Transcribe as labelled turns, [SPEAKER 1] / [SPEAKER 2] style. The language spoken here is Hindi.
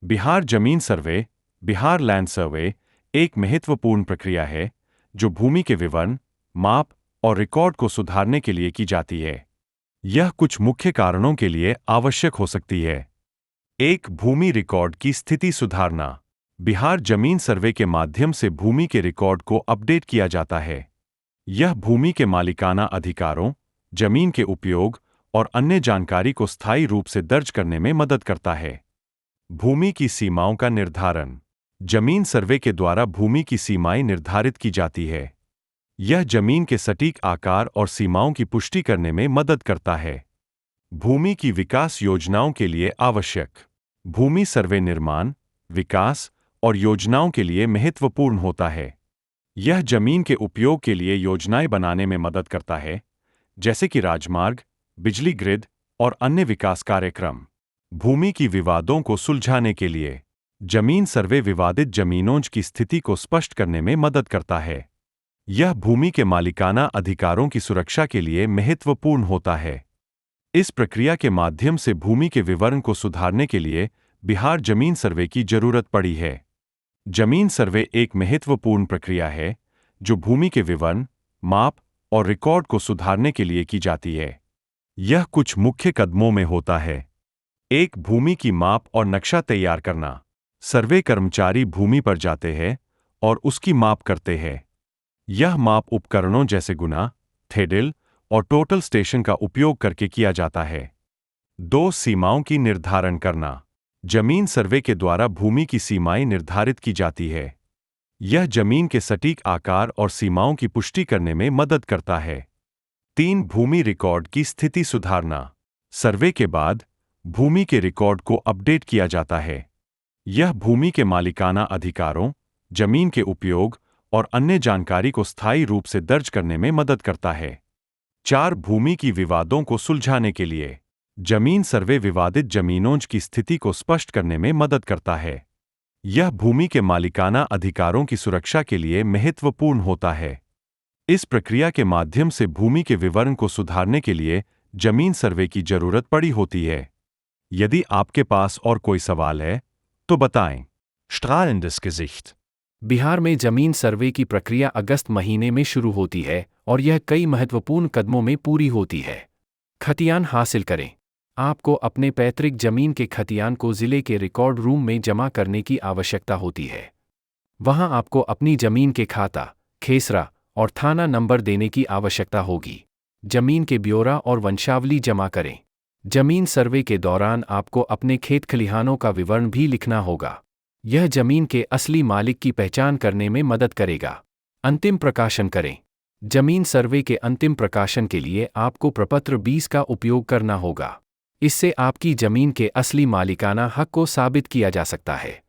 [SPEAKER 1] बिहार जमीन सर्वे, बिहार लैंड सर्वे, एक महत्वपूर्ण प्रक्रिया है जो भूमि के विवरण, माप और रिकॉर्ड को सुधारने के लिए की जाती है। यह कुछ मुख्य कारणों के लिए आवश्यक हो सकती है। एक, भूमि रिकॉर्ड की स्थिति सुधारना। बिहार जमीन सर्वे के माध्यम से भूमि के रिकॉर्ड को अपडेट किया जाता है। यह भूमि के मालिकाना अधिकारों, जमीन के उपयोग और अन्य जानकारी को स्थायी रूप से दर्ज करने में मदद करता है। भूमि की सीमाओं का निर्धारण। जमीन सर्वे के द्वारा भूमि की सीमाएं निर्धारित की जाती है। यह जमीन के सटीक आकार और सीमाओं की पुष्टि करने में मदद करता है। भूमि की विकास योजनाओं के लिए आवश्यक। भूमि सर्वे निर्माण, विकास और योजनाओं के लिए महत्वपूर्ण होता है। यह जमीन के उपयोग के लिए योजनाएं बनाने में मदद करता है, जैसे कि राजमार्ग, बिजली ग्रिड और अन्य विकास कार्यक्रम। भूमि की विवादों को सुलझाने के लिए जमीन सर्वे विवादित जमीनों की स्थिति को स्पष्ट करने में मदद करता है। यह भूमि के मालिकाना अधिकारों की सुरक्षा के लिए महत्वपूर्ण होता है। इस प्रक्रिया के माध्यम से भूमि के विवरण को सुधारने के लिए बिहार जमीन सर्वे की जरूरत पड़ी है। जमीन सर्वे एक महत्वपूर्ण प्रक्रिया है जो भूमि के विवरण, माप और रिकॉर्ड को सुधारने के लिए की जाती है। यह कुछ मुख्य कदमों में होता है। एक, भूमि की माप और नक्शा तैयार करना। सर्वे कर्मचारी भूमि पर जाते हैं और उसकी माप करते हैं। यह माप उपकरणों जैसे गुना, थेडिल और टोटल स्टेशन का उपयोग करके किया जाता है। दो, सीमाओं की निर्धारण करना। जमीन सर्वे के द्वारा भूमि की सीमाएं निर्धारित की जाती है। यह जमीन के सटीक आकार और सीमाओं की पुष्टि करने में मदद करता है। तीन, भूमि रिकॉर्ड की स्थिति सुधारना। सर्वे के बाद भूमि के रिकॉर्ड को अपडेट किया जाता है। यह भूमि के मालिकाना अधिकारों, जमीन के उपयोग और अन्य जानकारी को स्थायी रूप से दर्ज करने में मदद करता है। चार, भूमि की विवादों को सुलझाने के लिए जमीन सर्वे विवादित जमीनों की स्थिति को स्पष्ट करने में मदद करता है। यह भूमि के मालिकाना अधिकारों की सुरक्षा के लिए महत्वपूर्ण होता है। इस प्रक्रिया के माध्यम से भूमि के विवरण को सुधारने के लिए जमीन सर्वे की जरूरत पड़ी होती है। यदि आपके पास और कोई सवाल है तो बताएं।
[SPEAKER 2] Strahlendes Gesicht। बिहार में जमीन सर्वे की प्रक्रिया अगस्त महीने में शुरू होती है और यह कई महत्वपूर्ण कदमों में पूरी होती है। खतियान हासिल करें। आपको अपने पैतृक जमीन के खतियान को जिले के रिकॉर्ड रूम में जमा करने की आवश्यकता होती है। वहां आपको अपनी जमीन के खाता, खेसरा और थाना नंबर देने की आवश्यकता होगी। जमीन के ब्यौरा और वंशावली जमा करें। जमीन सर्वे के दौरान आपको अपने खेत खलिहानों का विवरण भी लिखना होगा। यह जमीन के असली मालिक की पहचान करने में मदद करेगा। अंतिम प्रकाशन करें। जमीन सर्वे के अंतिम प्रकाशन के लिए आपको प्रपत्र 20 का उपयोग करना होगा। इससे आपकी जमीन के असली मालिकाना हक को साबित किया जा सकता है।